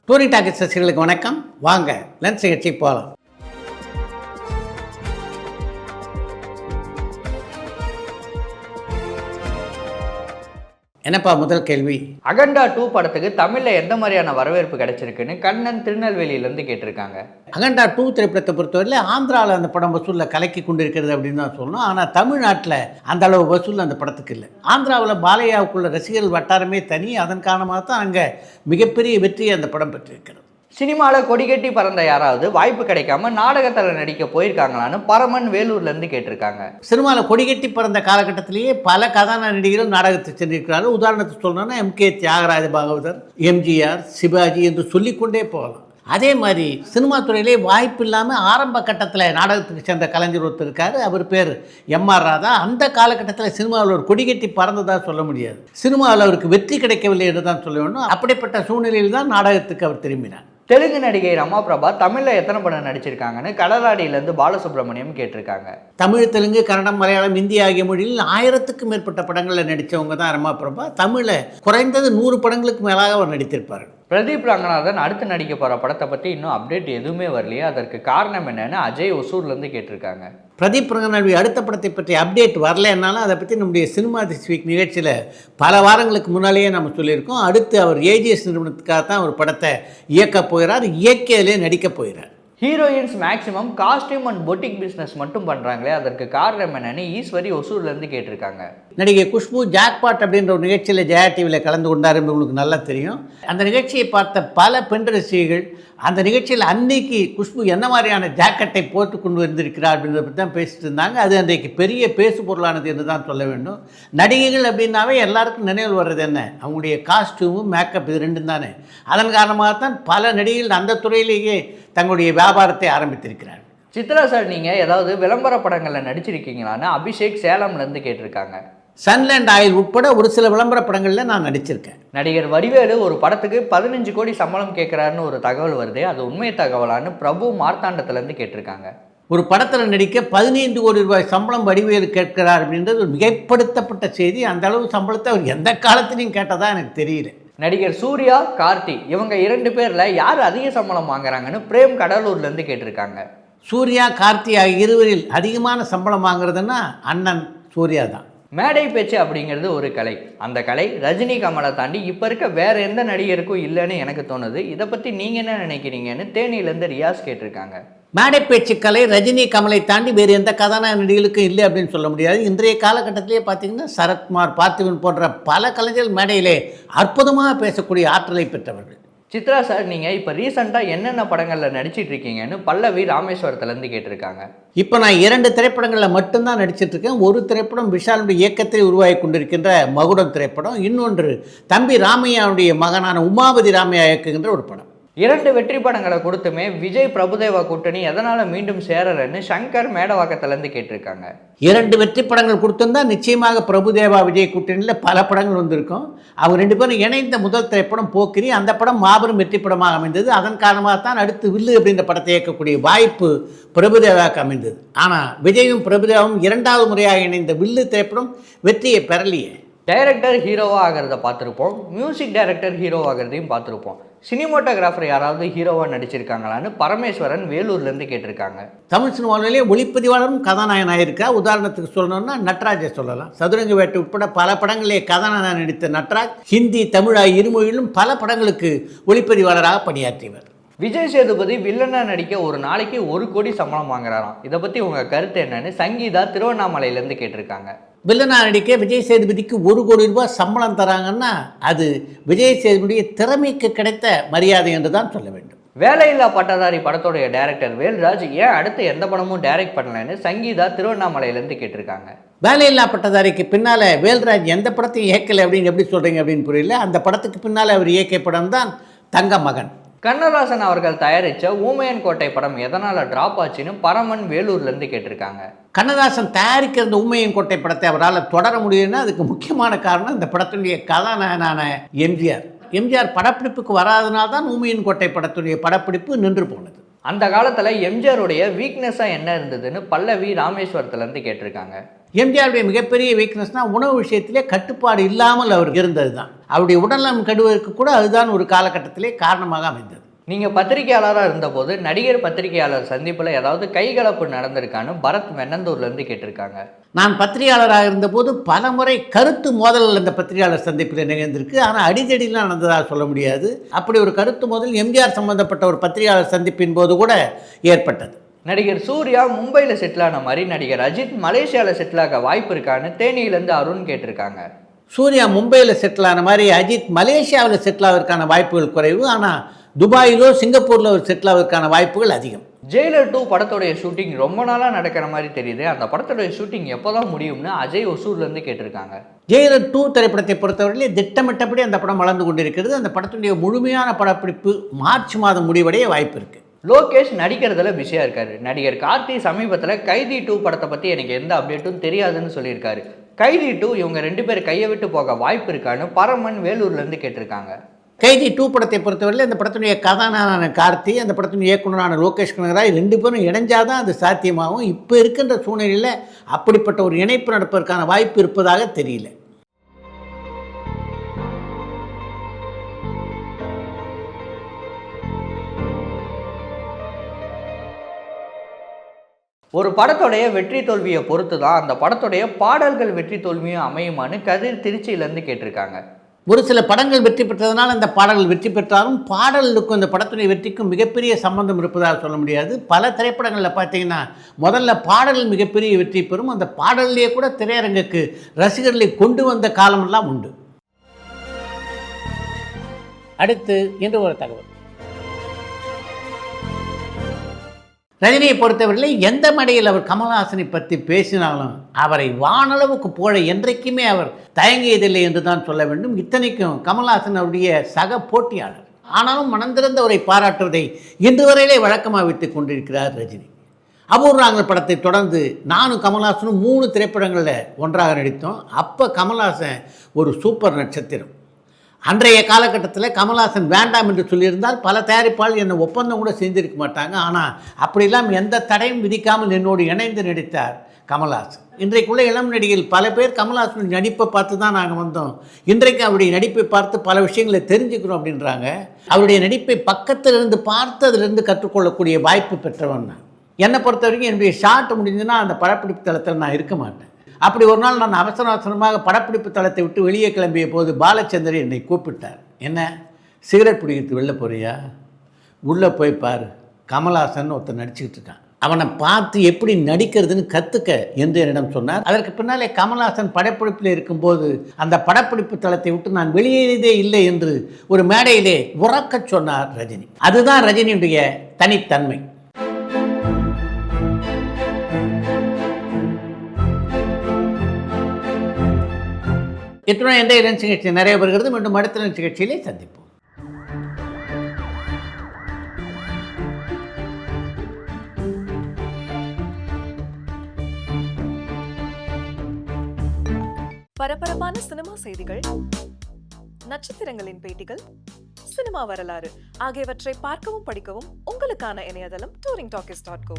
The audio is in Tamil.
டூரிங் டாக்கெட் ரசிகர்களுக்கு வணக்கம். வாங்க லென்ஸ் நிகழ்ச்சிக்கு போகலாம். என்னப்பா முதல் கேள்வி? அகண்டா 2 படத்துக்கு தமிழ்ல எந்த மாதிரியான வரவேற்பு கிடைச்சிருக்குன்னு கண்ணன் திருநெல்வேலியிலேருந்து கேட்டிருக்காங்க. அகண்டா 2 திரைப்படத்தை பொறுத்தவரையில் ஆந்திராவில் அந்த படம் வசூலில் கலக்கி கொண்டு இருக்கிறது அப்படின்னு தான் சொல்லணும். ஆனால் தமிழ்நாட்டில் அந்த அளவு வசூல் அந்த படத்துக்கு இல்லை. ஆந்திராவில் பாலையாவுக்குள்ள ரசிகர்கள் வட்டாரமே தனி. அதன் காரணமாக தான் அங்கே மிகப்பெரிய வெற்றியை அந்த படம் பெற்றிருக்கிறது. சினிமாவில் கொடிகட்டி பறந்த யாராவது வாய்ப்பு கிடைக்காம நாடகத்தில் நடிக்க போயிருக்காங்களான்னு பரமன் வேலூர்லேருந்து கேட்டிருக்காங்க. சினிமாவில் கொடிகட்டி பிறந்த காலகட்டத்திலேயே பல கதாநாயக நடிகர்கள் நாடகத்துக்கு சென்றிருக்கிறார்கள். உதாரணத்துக்கு சொல்லணும்னா எம்.கே. தியாகராஜ பாகவதர், எம்ஜிஆர், சிவாஜி என்று சொல்லிக்கொண்டே போகலாம். அதே மாதிரி சினிமா துறையிலே வாய்ப்பு இல்லாமல் ஆரம்ப கட்டத்தில் நாடகத்துக்கு சென்ற கலைஞர் ஒருத்தர் இருக்கார். அவர் பேர் எம்.ஆர். ராதா. அந்த காலகட்டத்தில் சினிமாவில் ஒரு கொடிகட்டி பறந்ததாக சொல்ல முடியாது. சினிமாவில் அவருக்கு வெற்றி கிடைக்கவில்லை என்று தான் சொல்ல வேண்டும். அப்படிப்பட்ட சூழ்நிலையில் தான் நாடகத்துக்கு அவர் திரும்பினார். தெலுங்கு நடிகை ரமா பிரபா தமிழில் எத்தனை படம் நடிச்சிருக்காங்கன்னு கடலாடியிலேருந்து பாலசுப்ரமணியம் கேட்டிருக்காங்க. தமிழ், தெலுங்கு, கன்னடம், மலையாளம், இந்தி ஆகிய மொழியில் 1000க்கும் மேற்பட்ட படங்களில் நடித்தவங்க தான் ரமா பிரபா. தமிழில் குறைந்தது 100 படங்களுக்கு மேலாக அவர் நடித்திருப்பார். பிரதீப் ரங்கநாதன் அடுத்து நடிக்க போகிற படத்தை பற்றி இன்னும் அப்டேட் எதுவுமே வரலையே, அதற்கு காரணம் என்னன்னு அஜய் ஒசூர்லேருந்து கேட்டிருக்காங்க. பிரதீப் ரங்கநாதனுடைய அடுத்த படத்தை பற்றி அப்டேட் வரலைன்னாலும் அதை பற்றி நம்முடைய சினிமா திஸ் வீக் நிகழ்ச்சியில் பல வாரங்களுக்கு முன்னாலேயே நம்ம சொல்லியிருக்கோம். அடுத்து அவர் ஏஜிஎஸ் நிறுவனத்துக்காக தான் ஒரு படத்தை இயக்கப் போகிறார். இயக்கியதிலே நடிக்கப் போகிறார். Heroines maximum costume and boutique business மட்டும் பண்ணுறாங்களே, அதற்கு காரணம் என்னன்னு ஈஸ்வரி ஒசூர்லேருந்து கேட்டிருக்காங்க. நடிகை குஷ்பு ஜாக்பாட் அப்படின்ற ஒரு நிகழ்ச்சியில் ஜெயா டிவியில் கலந்து கொண்டார் என்று உங்களுக்கு நல்லா தெரியும். அந்த நிகழ்ச்சியை பார்த்த பல பெண் ரசிகர்கள் அந்த நிகழ்ச்சியில் அன்னைக்கு குஷ்பு என்ன மாதிரியான ஜாக்கெட்டை போட்டு கொண்டு வந்திருக்கிறார் அப்படின்றத பற்றி தான் பேசிட்டு இருந்தாங்க. அது அன்றைக்கு பெரிய பேசு பொருளானது என்று தான் சொல்ல வேண்டும். நடிகைகள் அப்படின்னாவே எல்லாருக்கும் நினைவு வர்றது என்ன? அவங்களுடைய காஸ்டியூமும் மேக்கப், இது ரெண்டும் தானே. அதன் காரணமாகத்தான் பல நடிகைகள் அந்த துறையிலேயே தங்களுடைய வியாபாரத்தை ஆரம்பித்திருக்கிறார். சித்ரா சார், நீங்கள் ஏதாவது விளம்பர படங்களில் நடிச்சிருக்கீங்களான்னு அபிஷேக் சேலம்லேருந்து கேட்டிருக்காங்க. சன்லேண்ட் ஆயில் உட்பட ஒரு சில விளம்பர படங்களில் நான் நடிச்சிருக்கேன். நடிகர் வடிவேலு ஒரு படத்துக்கு 15 கோடி சம்பளம் கேட்குறாருன்னு ஒரு தகவல் வருது, அது உண்மை தகவலான்னு பிரபு மார்த்தாண்டத்துலேருந்து கேட்டிருக்காங்க. ஒரு படத்தில் நடிக்க 15 கோடி ரூபாய் சம்பளம் வடிவேலு கேட்கிறார் அப்படின்றது ஒரு மிகைப்படுத்தப்பட்ட செய்தி. அந்த அளவு சம்பளத்தை அவர் எந்த காலத்திலையும் கேட்டதா எனக்கு தெரியல. நடிகர் சூர்யா, கார்த்தி இவங்க 2 பேரில் யார் அதிக சம்பளம் வாங்குறாங்கன்னு பிரேம் கடலூர்லேருந்து கேட்டிருக்காங்க. சூர்யா, கார்த்தி ஆகிய இருவரில் அதிகமான சம்பளம் வாங்குறதுன்னா அண்ணன் சூர்யா தான். மேடை பேச்சு அப்படிங்கிறது ஒரு கலை. அந்த கலை ரஜினி, கமலை தாண்டி இப்போ இருக்க வேறு எந்த நடிகருக்கும் இல்லைன்னு எனக்கு தோணுது. இதை பற்றி நீங்கள் என்ன நினைக்கிறீங்கன்னு தேனியிலேருந்து ரியாஸ் கேட்டிருக்காங்க. மேடை பேச்சுக்கலை ரஜினி, கமலை தாண்டி வேறு எந்த கதாநாயக நடிகளுக்கும் இல்லை அப்படின்னு சொல்ல முடியாது. இன்றைய காலகட்டத்திலே பார்த்தீங்கன்னா சரத்குமார், பார்த்திபன் போன்ற பல கலைஞர்கள் மேடையிலே அற்புதமாக பேசக்கூடிய ஆற்றலை பெற்றவர்கள். சித்ரா சார், நீங்கள் இப்போ ரீசெண்டாக என்னென்ன படங்களில் நடிச்சிட்டு இருக்கீங்கன்னு பல்லவி ராமேஸ்வரத்துலேருந்து கேட்டிருக்காங்க. இப்போ நான் 2 திரைப்படங்களில் மட்டும்தான் நடிச்சிட்ருக்கேன். ஒரு திரைப்படம் விஷாலுடைய இயக்கத்தில் உருவாகி கொண்டிருக்கின்ற மகுடம் திரைப்படம். இன்னொன்று தம்பி ராமையாவுடைய மகனான உமாபதி ராமையா இயக்குகின்ற ஒரு படம். 2 வெற்றி படங்களை கொடுத்துமே விஜய் பிரபுதேவா கூட்டணி எதனால் மீண்டும் சேரலன்னு சங்கர் மேடவாக்கத்துலேருந்து கேட்டிருக்காங்க. 2 வெற்றி படங்கள் கொடுத்திருந்தா நிச்சயமாக பிரபுதேவா விஜய் கூட்டணியில் பல படங்கள் வந்திருக்கும். அவங்க 2 பேரும் இணைந்த முதல் திரைப்படம் போக்கிரி. அந்த படம் மாபெரும் வெற்றி படமாக அமைந்தது. அதன் காரணமாக தான் அடுத்து வில்லு அப்படின்ற படத்தை இயக்கக்கூடிய வாய்ப்பு பிரபுதேவாவுக்கு அமைந்தது. ஆனால் விஜயும் பிரபுதேவாவும் 2வது முறையாக இணைந்த வில்லு திரைப்படம் வெற்றியை பெறலையே. டைரக்டர் ஹீரோவாக ஆகிறத பார்த்துருப்போம், மியூசிக் டைரக்டர் ஹீரோவாகிறதையும் பார்த்துருப்போம். சினிமோட்டோகிராஃபர் யாராவது ஹீரோவாக நடிச்சிருக்காங்களான்னு பரமேஸ்வரன் வேலூர்லேருந்து கேட்டிருக்காங்க. தமிழ் சினிமாவிலேயே ஒளிப்பதிவாளரும் கதாநாயகனாக இருக்கா. உதாரணத்துக்கு சொல்லணும்னா நட்ராஜை சொல்லலாம். சதுரங்க வேட்டை உட்பட பல படங்களிலே கதாநாயகனாக நடித்த நட்ராஜ் ஹிந்தி, தமிழ் ஆகிய இருமொழியிலும் பல படங்களுக்கு ஒளிப்பதிவாளராக பணியாற்றியவர். விஜய் சேதுபதி வில்லனா நடிக்க ஒரு நாளைக்கு 1 கோடி சம்பளம் வாங்குறாராம். இதை பற்றி உங்கள் கருத்து என்னன்னு சங்கீதா திருவண்ணாமலையிலேருந்து கேட்டிருக்காங்க. வில்லனா நடிக்க விஜய் சேதுபதிக்கு 1 கோடி ரூபாய் சம்பளம் தராங்கன்னா அது விஜய் சேதுபதியுடைய திறமைக்கு கிடைத்த மரியாதை என்று தான் சொல்ல வேண்டும். வேலையில்லா பட்டதாரி படத்தோடைய டைரக்டர் வேல்ராஜ் ஏன் அடுத்து எந்த படமும் டைரக்ட் பண்ணலன்னு சங்கீதா திருவண்ணாமலையிலேருந்து கேட்டிருக்காங்க. வேலையில்லா பட்டதாரிக்கு பின்னால் வேல்ராஜ் எந்த படத்தையும் இயக்கலை அப்படின்னு எப்படி சொல்கிறீங்க அப்படின்னு புரியல. அந்த படத்துக்கு பின்னால் அவர் இயக்கிய படம் தான் தங்க மகன். கண்ணதாசன் அவர்கள் தயாரித்த ஊமையன் கோட்டை படம் எதனால் ட்ராப் ஆச்சுன்னு பரமன் வேலூர்லேருந்து கேட்டிருக்காங்க. கண்ணதாசன் தயாரிக்கிற இந்த ஊமையன் கோட்டை படத்தை அவரால் தொடர முடியும்னா அதுக்கு முக்கியமான காரணம் இந்த படத்துடைய கதாநாயகனான எம்ஜிஆர் படப்பிடிப்புக்கு வராதனால தான் ஊமையன் கோட்டை படத்துடைய படப்பிடிப்பு நின்று போனது. அந்த காலத்தில் எம்ஜிஆருடைய வீக்னஸாக என்ன இருந்ததுன்னு பல்லவி ராமேஸ்வரத்துலேருந்து கேட்டிருக்காங்க. எம்ஜிஆருடைய மிகப்பெரிய வீக்னஸ்னால் உணவு விஷயத்திலே கட்டுப்பாடு இல்லாமல் அவர் இருந்தது தான். அவருடைய உடல்நலம் கெடுவதற்கு கூட அதுதான் ஒரு காலகட்டத்திலே காரணமாக அமைந்தது. நீங்கள் பத்திரிகையாளராக இருந்தபோது நடிகர் பத்திரிகையாளர் சந்திப்பில் ஏதாவது கைகலப்பு நடந்திருக்கான்னு பரத் வெண்ணந்தூர்லேருந்து கேட்டிருக்காங்க. நான் பத்திரிகையாளராக இருந்தபோது பல முறை கருத்து மோதல் அந்த பத்திரிகையாளர் சந்திப்பில் நிகழ்ந்திருக்கு. ஆனால் அடிதடிலாம் நடந்ததாக சொல்ல முடியாது. அப்படி ஒரு கருத்து மோதல் எம்ஜிஆர் சம்பந்தப்பட்ட ஒரு பத்திரிகையாளர் சந்திப்பின் போது கூட ஏற்பட்டது. நடிகர் சூர்யா மும்பையில் செட்டில் ஆன மாதிரி நடிகர் அஜித் மலேசியாவில் செட்டில் ஆக வாய்ப்பு இருக்கான்னு தேனியிலேருந்து அருண் கேட்டிருக்காங்க. சூர்யா மும்பையில் செட்டில் ஆன மாதிரி அஜித் மலேசியாவில் செட்டில் ஆவதற்கான வாய்ப்புகள் குறைவு. ஆனால் துபாயிலோ சிங்கப்பூரில் ஒரு செட்டில் ஆவதற்கான வாய்ப்புகள் அதிகம். ஜெயிலர் 2 படத்தோடைய ஷூட்டிங் ரொம்ப நாளாக நடக்கிற மாதிரி தெரியுது. அந்த படத்தோடைய ஷூட்டிங் எப்போ தான் முடியும்னு அஜய் ஒசூர்லேருந்து கேட்டிருக்காங்க. ஜெயிலர் 2 திரைப்படத்தை பொறுத்தவரையிலே திட்டமிட்டபடி அந்த படம் வளர்ந்து கொண்டிருக்கிறது. அந்த படத்துடைய முழுமையான படப்பிடிப்பு மார்ச் மாதம் முடிவடைய வாய்ப்பு இருக்குது. லோகேஷ் நடிக்கிறதுல பிஸியாக இருக்காரு. நடிகர் கார்த்தி சமீபத்தில் கைதி 2 படத்தை பற்றி எனக்கு எந்த அப்டேட்டும் தெரியாதுன்னு சொல்லியிருக்காரு. கைதி 2 இவங்க 2 பேர் கையை விட்டு போக வாய்ப்பு இருக்கான்னு பரமன் வேலூர்லேருந்து கேட்டிருக்காங்க. கைதி 2 படத்தை பொறுத்தவரையில் அந்த படத்தினுடைய கதாநாயகனான கார்த்தி, அந்த படத்தின் இயக்குனரான லோகேஷ் கனகராஜ் 2 பேரும் இணைஞ்சாதான் அது சாத்தியமாகும். இப்போ இருக்கின்ற சூழ்நிலையில் அப்படிப்பட்ட ஒரு இணைப்பு நடப்பதற்கான வாய்ப்பு இருப்பதாக தெரியல. ஒரு படத்தோடைய வெற்றி தோல்வியை பொறுத்து தான் அந்த படத்தோடைய பாடல்கள் வெற்றி தோல்வியும் அமையுமான்னு கதிர் திருச்சியிலேருந்து கேட்டிருக்காங்க. ஒரு சில படங்கள் வெற்றி பெற்றதுனால அந்த பாடல்கள் வெற்றி பெற்றாலும் பாடலுக்கும் அந்த படத்துடைய வெற்றிக்கும் மிகப்பெரிய சம்பந்தம் இருப்பதாக சொல்ல முடியாது. பல திரைப்படங்களில் பார்த்தீங்கன்னா முதல்ல பாடல்கள் மிகப்பெரிய வெற்றி பெறும். அந்த பாடல்லையே கூட திரையரங்குக்கு ரசிகர்களை கொண்டு வந்த காலமெல்லாம் உண்டு. அடுத்து இன்று ஒரு தகவல். ரஜினியை பொறுத்தவரையில் எந்த மேடையில் அவர் கமல்ஹாசனை பற்றி பேசினாலும் அவரை வானளவுக்கு புகழ என்றைக்குமே அவர் தயங்கியதில்லை என்று தான் சொல்ல வேண்டும். இத்தனைக்கும் கமல்ஹாசன் அவருடைய சக போட்டியாளர். ஆனாலும் மனந்திறந்த அவரை பாராட்டுவதை இன்று வரையிலே வழக்கமாக வைத்துக் கொண்டிருக்கிறார் ரஜினி. அபூர்வங்கள் படத்தை தொடர்ந்து நானும் கமல்ஹாசனும் 3 திரைப்படங்களில் ஒன்றாக நடித்தோம். அப்போ கமல்ஹாசன் ஒரு சூப்பர் நட்சத்திரம். அன்றைய காலகட்டத்தில் கமல்ஹாசன் வேண்டாம் என்று சொல்லியிருந்தால் பல தயாரிப்பாளர்கள் என்னை ஒப்பந்தம் கூட செஞ்சிருக்க மாட்டாங்க. ஆனால் அப்படிலாம் எந்த தடையும் விதிக்காமல் என்னோடு இணைந்து நடித்தார் கமல்ஹாசன். இன்றைக்குள்ள இளம் நடிகைகள் பல பேர் கமல்ஹாசன் நடிப்பை பார்த்து தான் நாங்கள் வந்தோம், இன்றைக்கு அவருடைய நடிப்பை பார்த்து பல விஷயங்களை தெரிஞ்சுக்கிறோம் அப்படின்றாங்க. அவருடைய நடிப்பை பக்கத்திலிருந்து பார்த்து அதிலிருந்து கற்றுக்கொள்ளக்கூடிய வாய்ப்பு பெற்றவன் நான். என்னை பொறுத்த வரைக்கும் என்னுடைய ஷார்ட் முடிஞ்சுன்னா அந்த படப்பிடிப்பு தளத்தில் நான் இருக்க மாட்டேன். அப்படி ஒரு நாள் நான் அவசரமாக படப்பிடிப்பு தளத்தை விட்டு வெளியே கிளம்பிய போது பாலச்சந்தர் என்னை கூப்பிட்டார். என்ன, சிகரெட் பிடிக்கிறது வெளில போறியா? உள்ளே போய் பாரு, கமல்ஹாசன் ஒருத்தர் நடிச்சுக்கிட்டு இருக்கான், அவனை பார்த்து எப்படி நடிக்கிறதுன்னு கற்றுக்க என்று என்னிடம் சொன்னார். அதற்கு பின்னாலே கமல்ஹாசன் படப்பிடிப்பில் இருக்கும்போது அந்த படப்பிடிப்பு தளத்தை விட்டு நான் வெளியேறதே இல்லை என்று ஒரு மேடையிலே உறக்கச் சொன்னார் ரஜினி. அதுதான் ரஜினியுடைய தனித்தன்மை. இத்துடன் எந்த இளம் நிகழ்ச்சி நிறைய வருகிறது. மீண்டும் அடுத்த நிகழ்ச்சியிலே சந்திப்போம். பரபரப்பான சினிமா செய்திகள், நட்சத்திரங்களின் பேட்டிகள், சினிமா வரலாறு ஆகியவற்றை பார்க்கவும் படிக்கவும் உங்களுக்கான இணையதளம் touringtalkies.co.